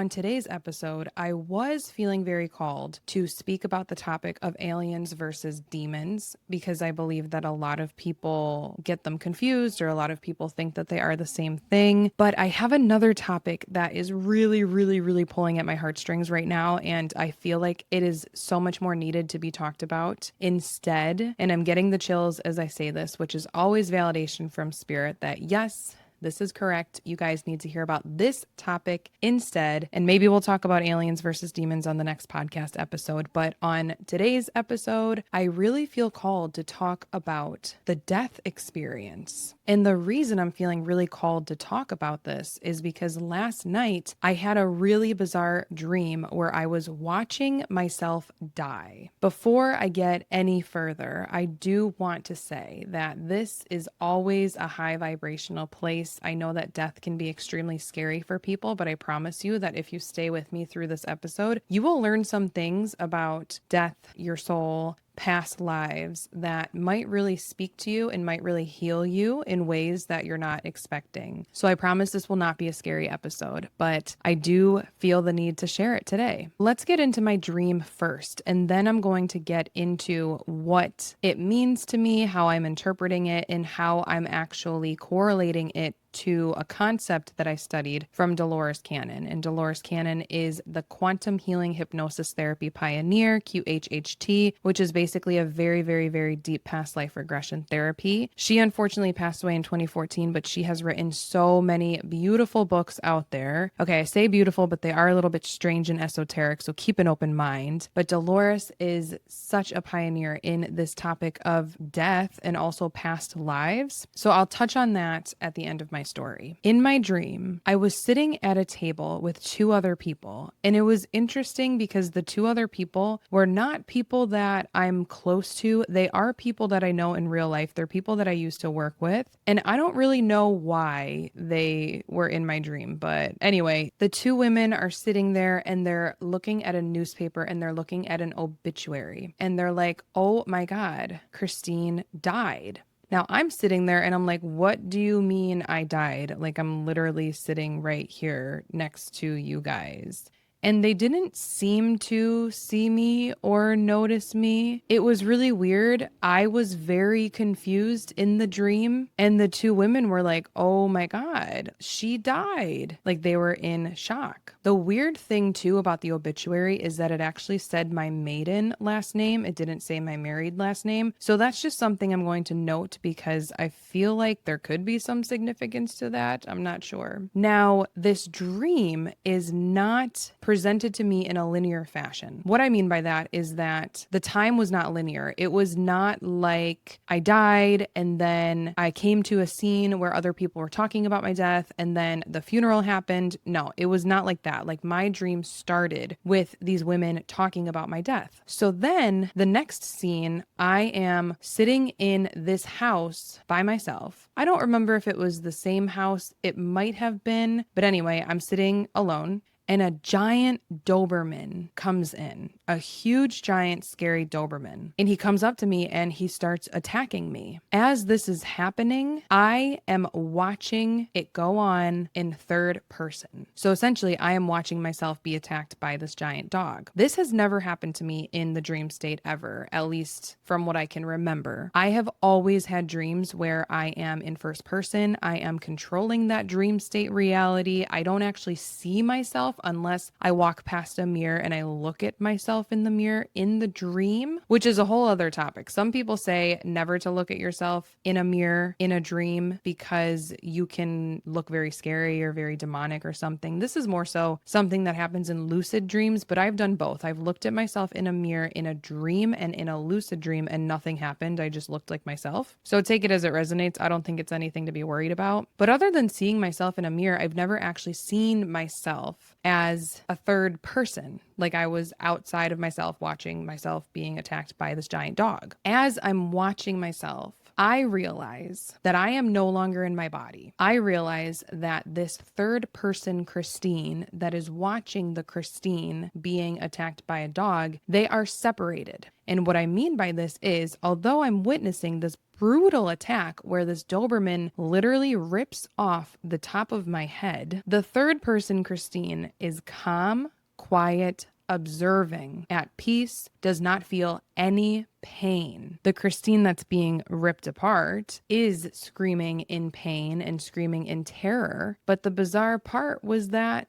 On today's episode, I was feeling very called to speak about the topic of aliens versus demons because I believe that a lot of people get them confused or a lot of people think that they are the same thing. But I have another topic that is really pulling at my heartstrings right now, and I feel like it is so much more needed to be talked about instead. And I'm getting the chills as I say this, which is always validation from spirit that yes, this is correct. You guys need to hear about this topic instead. And maybe we'll talk about aliens versus demons on the next podcast episode. But on today's episode, I really feel called to talk about the death experience. And the reason I'm feeling really called to talk about this is because last night I had a really bizarre dream where I was watching myself die. Before I get any further, I do want to say that this is always a high vibrational place. I know that death can be extremely scary for people, but I promise you that if you stay with me through this episode, you will learn some things about death, your soul, past lives that might really speak to you and might really heal you in ways that you're not expecting. So I promise this will not be a scary episode, but I do feel the need to share it today. Let's get into my dream first, and then I'm going to get into what it means to me, how I'm interpreting it, and how I'm actually correlating it to a concept that I studied from Dolores Cannon. And Dolores Cannon is the quantum healing hypnosis therapy pioneer, QHHT, which is basically a very deep past life regression therapy. She unfortunately passed away in 2014, but she has written so many beautiful books out there. Okay, I say beautiful, but they are a little bit strange and esoteric, so keep an open mind. But Dolores is such a pioneer in this topic of death and also past lives. So I'll touch on that at the end of my story. In my dream, I was sitting at a table with two other people, and it was interesting because the two other people were not people that I'm close to. They are people that I know in real life. They're people that I used to work with, and I don't really know why they were in my dream. But anyway, the two women are sitting there and they're looking at a newspaper and they're looking at an obituary, and they're like, "Oh my God, Christine died." Now I'm sitting there and I'm like, what do you mean I died? Like I'm literally sitting right here next to you guys. And they didn't seem to see me or notice me. It was really weird. I was very confused in the dream. And the two women were like, oh my God, she died. Like they were in shock. The weird thing too about the obituary is that it actually said my maiden last name. It didn't say my married last name. So that's just something I'm going to note because I feel like there could be some significance to that. I'm not sure. Now, this dream is not presented to me in a linear fashion. What I mean by that is that the time was not linear. It was not like I died and then I came to a scene where other people were talking about my death and then the funeral happened. No, it was not like that. Like my dream started with these women talking about my death. So then the next scene, I am sitting in this house by myself. I don't remember if it was the same house. It might have been, but anyway, I'm sitting alone. And a giant Doberman comes in, a huge, giant, scary Doberman. And he comes up to me and he starts attacking me. As this is happening, I am watching it go on in third person. So essentially, I am watching myself be attacked by this giant dog. This has never happened to me in the dream state ever, at least from what I can remember. I have always had dreams where I am in first person. I am controlling that dream state reality. I don't actually see myself unless I walk past a mirror and I look at myself in the mirror in the dream, which is a whole other topic. Some people say never to look at yourself in a mirror in a dream because you can look very scary or very demonic or something. This is more so something that happens in lucid dreams, but I've done both. I've looked at myself in a mirror in a dream and in a lucid dream and nothing happened. I just looked like myself. So take it as it resonates. I don't think it's anything to be worried about. But other than seeing myself in a mirror, I've never actually seen myself as a third person. Like I was outside of myself watching myself being attacked by this giant dog. As I'm watching myself, I realize that I am no longer in my body. I realize that this third person Christine that is watching the Christine being attacked by a dog, they are separated. And what I mean by this is, although I'm witnessing this brutal attack where this Doberman literally rips off the top of my head. The third person, Christine, is calm, quiet, observing, at peace, does not feel any pain. The Christine that's being ripped apart is screaming in pain and screaming in terror. But the bizarre part was that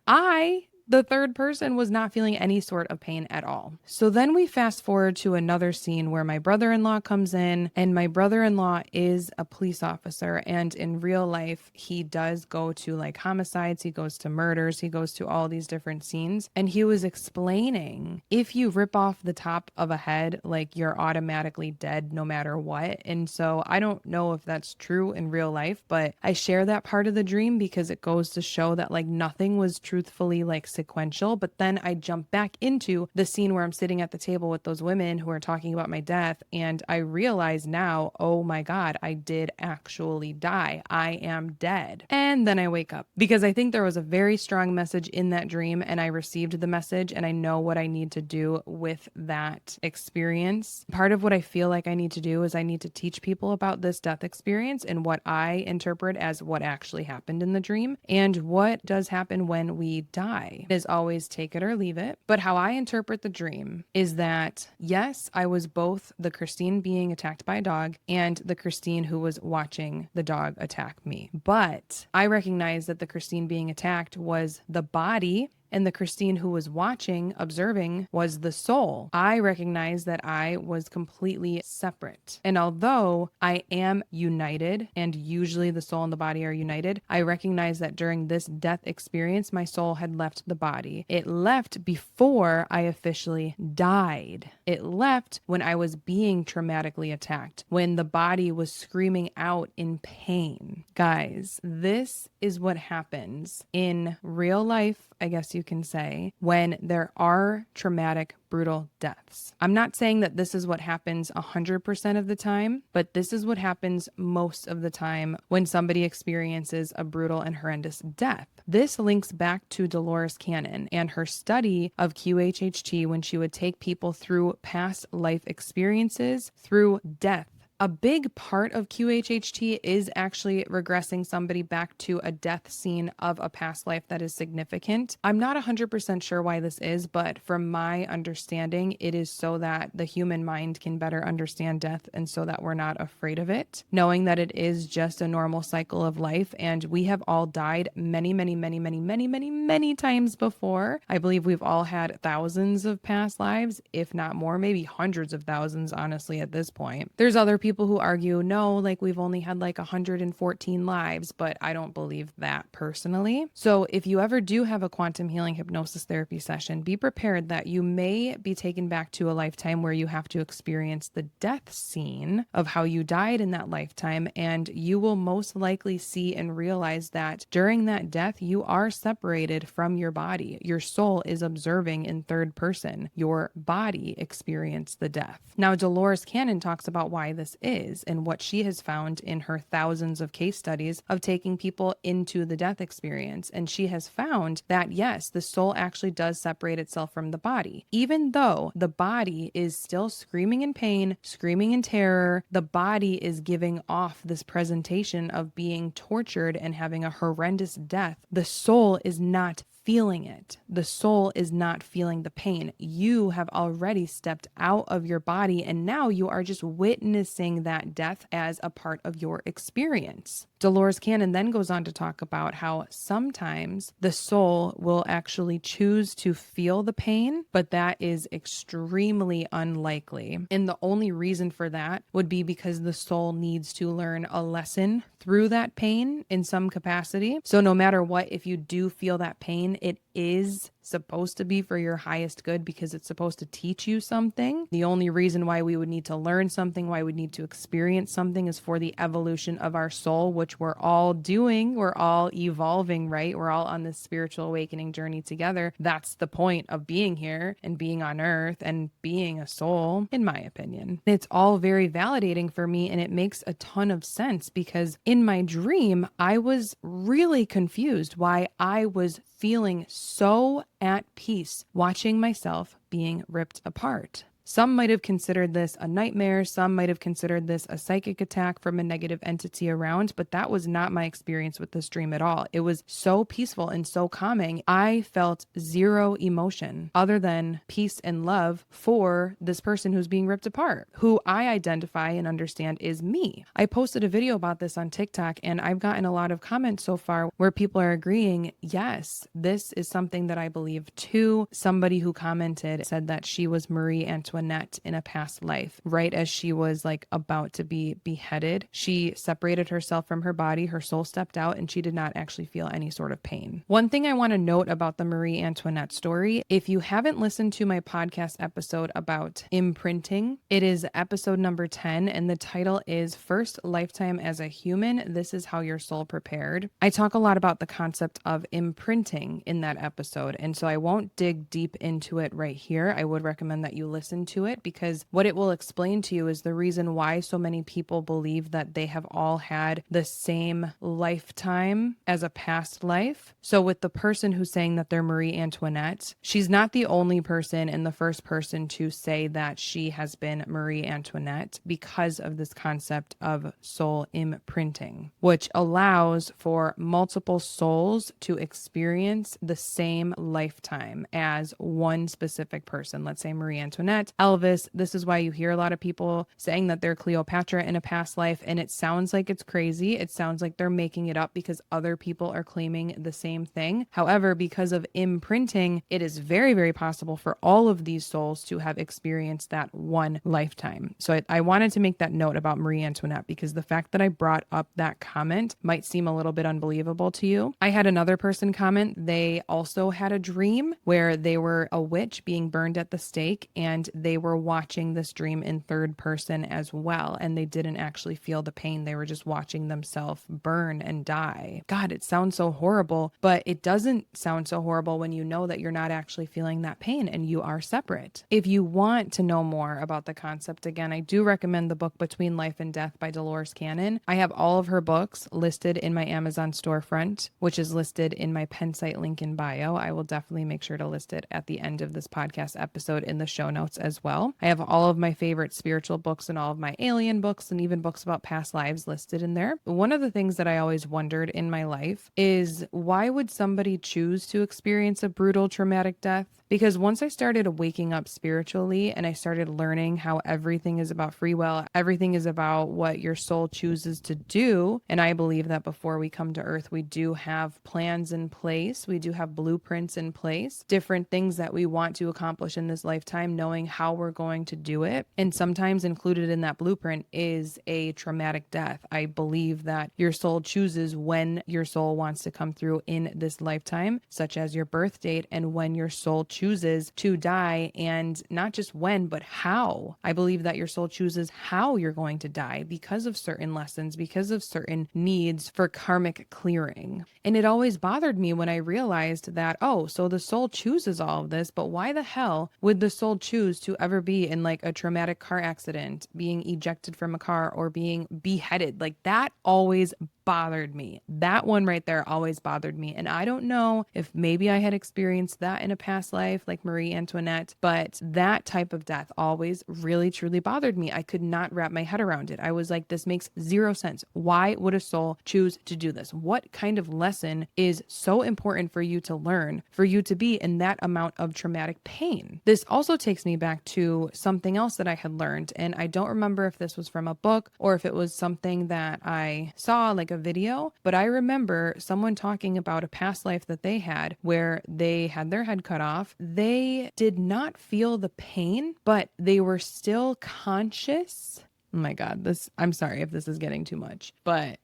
the third person, was not feeling any sort of pain at all. So then we fast forward to another scene where my brother-in-law comes in, and my brother-in-law is a police officer, and in real life he does go to like homicides, he goes to murders, he goes to all these different scenes, and he was explaining if you rip off the top of a head, like you're automatically dead no matter what. And so I don't know if that's true in real life, but I share that part of the dream because it goes to show that like nothing was truthfully like sequential. But then I jump back into the scene where I'm sitting at the table with those women who are talking about my death, and I realize now, oh my God, I did actually die. I am dead. And then I wake up because I think there was a very strong message in that dream, and I received the message, and I know what I need to do with that experience. Part of what I feel like I need to do is I need to teach people about this death experience and what I interpret as what actually happened in the dream and what does happen when we die. Is always take it or leave it. But how I interpret the dream is that, yes, I was both the Christine being attacked by a dog and the Christine who was watching the dog attack me. But I recognize that the Christine being attacked was the body, and the Christine who was watching, observing, was the soul. I recognize that I was completely separate. And although I am united, and usually the soul and the body are united, I recognize that during this death experience, my soul had left the body. It left before I officially died. It left when I was being traumatically attacked, when the body was screaming out in pain. Guys, this is what happens in real life, I guess you can say, when there are traumatic, brutal deaths. I'm not saying that this is what happens 100% of the time, but this is what happens most of the time when somebody experiences a brutal and horrendous death. This links back to Dolores Cannon and her study of QHHT when she would take people through past life experiences through death. A big part of QHHT is actually regressing somebody back to a death scene of a past life that is significant. I'm not 100% sure why this is, but from my understanding, it is so that the human mind can better understand death and so that we're not afraid of it, knowing that it is just a normal cycle of life. And we have all died many, many, many, many, many, many, many times before. I believe we've all had thousands of past lives, if not more, maybe hundreds of thousands, honestly, at this point. There's other people who argue, no, like we've only had like 114 lives, but I don't believe that personally. So if you ever do have a quantum healing hypnosis therapy session, be prepared that you may be taken back to a lifetime where you have to experience the death scene of how you died in that lifetime. And you will most likely see and realize that during that death, you are separated from your body. Your soul is observing in third person. Your body experienced the death. Now, Dolores Cannon talks about why this is and what she has found in her thousands of case studies of taking people into the death experience. And she has found that, yes, the soul actually does separate itself from the body. Even though the body is still screaming in pain, screaming in terror, the body is giving off this presentation of being tortured and having a horrendous death. The soul is not feeling it. The soul is not feeling the pain. You have already stepped out of your body, and now you are just witnessing that death as a part of your experience. Dolores Cannon then goes on to talk about how sometimes the soul will actually choose to feel the pain, but that is extremely unlikely. And the only reason for that would be because the soul needs to learn a lesson through that pain in some capacity. So no matter what, if you do feel that pain, it is supposed to be for your highest good because it's supposed to teach you something. The only reason why we would need to learn something, why we need to experience something is for the evolution of our soul, which we're all doing. We're all evolving, right? We're all on this spiritual awakening journey together. That's the point of being here and being on earth and being a soul, in my opinion. It's all very validating for me, and it makes a ton of sense because in my dream, I was really confused why I was feeling so at peace watching myself being ripped apart. Some might have considered this a nightmare. Some might have considered this a psychic attack from a negative entity around, but that was not my experience with this dream at all. It was so peaceful and so calming. I felt zero emotion other than peace and love for this person who's being ripped apart, who I identify and understand is me. I posted a video about this on TikTok, and I've gotten a lot of comments so far where people are agreeing, yes, this is something that I believe too. Somebody who commented said that she was Marie Antoinette in a past life. Right as she was like about to be beheaded, she separated herself from her body, her soul stepped out, and she did not actually feel any sort of pain. One thing I want to note about the Marie Antoinette story, if you haven't listened to my podcast episode about imprinting, it is episode number 10, and the title is First Lifetime as a Human, This is How Your Soul Prepared. I talk a lot about the concept of imprinting in that episode, and so I won't dig deep into it right here. I would recommend that you listen to it, because what it will explain to you is the reason why so many people believe that they have all had the same lifetime as a past life. So with the person who's saying that they're Marie Antoinette, she's not the only person and the first person to say that she has been Marie Antoinette, because of this concept of soul imprinting, which allows for multiple souls to experience the same lifetime as one specific person. Let's say Marie Antoinette, Elvis. This is why you hear a lot of people saying that they're Cleopatra in a past life, and it sounds like it's crazy. It sounds like they're making it up because other people are claiming the same thing. However, because of imprinting, it is very, very possible for all of these souls to have experienced that one lifetime. So I wanted to make that note about Marie Antoinette, because the fact that I brought up that comment might seem a little bit unbelievable to you. I had another person comment. They also had a dream where they were a witch being burned at the stake, and they were watching this dream in third person as well, and they didn't actually feel the pain. They were just watching themselves burn and die. God, it sounds so horrible, but it doesn't sound so horrible when you know that you're not actually feeling that pain and you are separate. If you want to know more about the concept, again, I do recommend the book Between Life and Death by Dolores Cannon. I have all of her books listed in my Amazon storefront, which is listed in my Pensite link in bio. I will definitely make sure to list it at the end of this podcast episode in the show notes as well. I have all of my favorite spiritual books and all of my alien books and even books about past lives listed in there. One of the things that I always wondered in my life is, why would somebody choose to experience a brutal, traumatic death? Because once I started waking up spiritually and I started learning how everything is about free will, everything is about what your soul chooses to do. And I believe that before we come to earth, we do have plans in place. We do have blueprints in place, different things that we want to accomplish in this lifetime, knowing how we're going to do it. And sometimes included in that blueprint is a traumatic death. I believe that your soul chooses when your soul wants to come through in this lifetime, such as your birth date, and when your soul chooses to die, and not just when, but how. I believe that your soul chooses how you're going to die because of certain lessons, because of certain needs for karmic clearing. And it always bothered me when I realized that, oh, so the soul chooses all of this, but why the hell would the soul choose to ever be in like a traumatic car accident, being ejected from a car, or being beheaded? Like, that always bothered me. That one right there always bothered me. And I don't know if maybe I had experienced that in a past life like Marie Antoinette, but that type of death always really truly bothered me. I could not wrap my head around it. I was like, this makes zero sense. Why would a soul choose to do this? What kind of lesson is so important for you to learn, for you to be in that amount of traumatic pain? This also takes me back to something else that I had learned, and I don't remember if this was from a book or if it was something that I saw, like a video, but I remember someone talking about a past life that they had where they had their head cut off. They did not feel the pain, but they were still conscious. Oh my God, I'm sorry if this is getting too much, but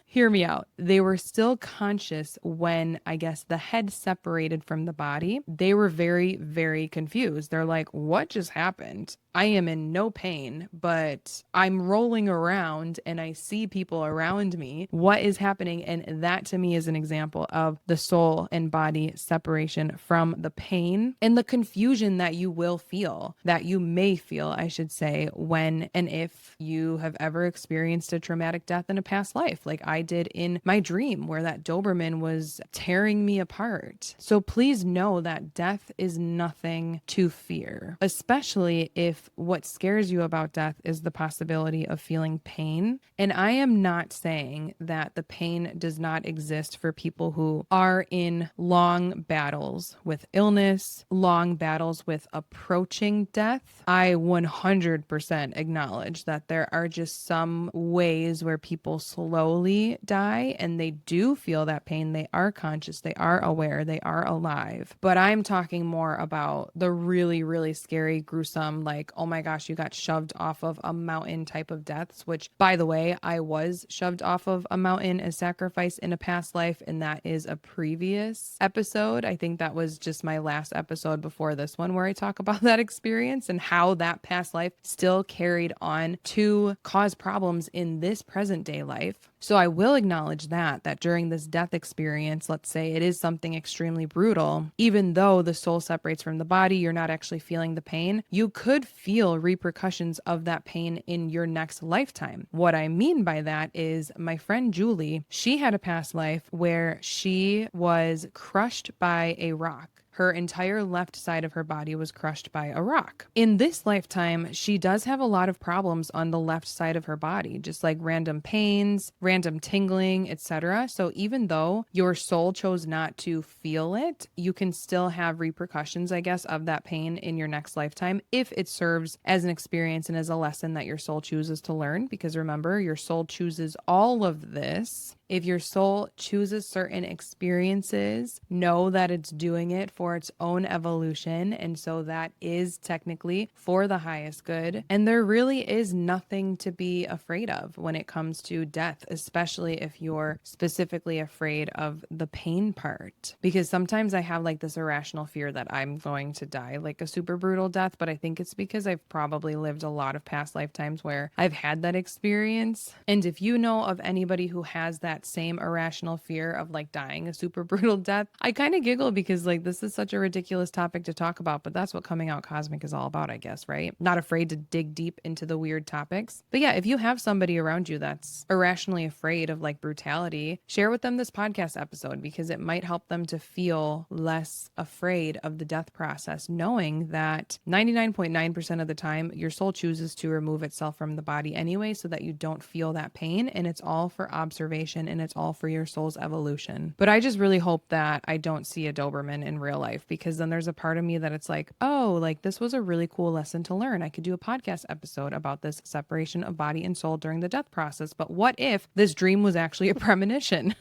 hear me out. They were still conscious when, I guess, the head separated from the body. They were very, very confused. They're like, what just happened? I am in no pain, but I'm rolling around and I see people around me. What is happening? And that to me is an example of the soul and body separation from the pain and the confusion that you will feel, that you may feel, I should say, when and if you have ever experienced a traumatic death in a past life. Like, like I did in my dream where that Doberman was tearing me apart. So please know that death is nothing to fear, especially if what scares you about death is the possibility of feeling pain. And I am not saying that the pain does not exist for people who are in long battles with illness, long battles with approaching death. I 100% acknowledge that there are just some ways where people slowly die and they do feel that pain. They are conscious, they are aware, they are alive. But I'm talking more about the really, really scary, gruesome, like, oh my gosh, you got shoved off of a mountain type of deaths, which, by the way, I was shoved off of a mountain as sacrifice in a past life, and that is a previous episode. I think that was just my last episode before this one where I talk about that experience and how that past life still carried on to cause problems in this present day life. So I will acknowledge that during this death experience, let's say it is something extremely brutal, even though the soul separates from the body, you're not actually feeling the pain. You could feel repercussions of that pain in your next lifetime. What I mean by that is my friend Julie, she had a past life where she was crushed by a rock. Her entire left side of her body was crushed by a rock. In this lifetime, she does have a lot of problems on the left side of her body, just like random pains, random tingling, etc. So even though your soul chose not to feel it, you can still have repercussions, I guess, of that pain in your next lifetime if it serves as an experience and as a lesson that your soul chooses to learn. Because remember, your soul chooses all of this. If your soul chooses certain experiences, know that it's doing it for its own evolution. And so that is technically for the highest good. And there really is nothing to be afraid of when it comes to death, especially if you're specifically afraid of the pain part. Because sometimes I have like this irrational fear that I'm going to die like a super brutal death, but I think it's because I've probably lived a lot of past lifetimes where I've had that experience. And if you know of anybody who has that same irrational fear of like dying a super brutal death, I kind of giggle because like this is such a ridiculous topic to talk about, but that's what Coming Out Cosmic is all about, I guess, right? Not afraid to dig deep into the weird topics. But yeah, if you have somebody around you that's irrationally afraid of like brutality, share with them this podcast episode because it might help them to feel less afraid of the death process, knowing that 99.9% of the time your soul chooses to remove itself from the body anyway so that you don't feel that pain, and it's all for observation and it's all for your soul's evolution. But I just really hope that I don't see a Doberman in real life, because then there's a part of me that it's like, oh, like this was a really cool lesson to learn. I could do a podcast episode about this separation of body and soul during the death process. But what if this dream was actually a premonition?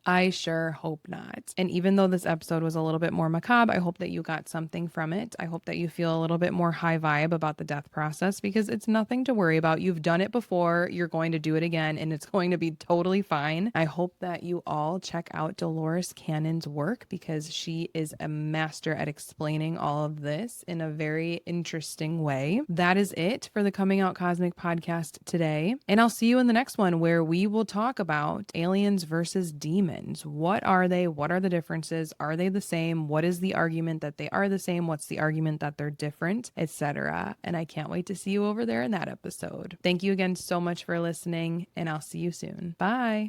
I sure hope not. And even though this episode was a little bit more macabre, I hope that you got something from it. I hope that you feel a little bit more high vibe about the death process, because it's nothing to worry about. You've done it before, you're going to do it again, and it's going to be totally fine. I hope that you all check out Dolores Cannon's work, because she is a master at explaining all of this in a very interesting way. That is it for the Coming Out Cosmic podcast today. And I'll see you in the next one, where we will talk about aliens versus demons. What are they? What are the differences? Are they the same? What is the argument that they are the same? What's the argument that they're different, etc.? And I can't wait to see you over there in that episode. Thank you again so much for listening, and I'll see you soon. Bye.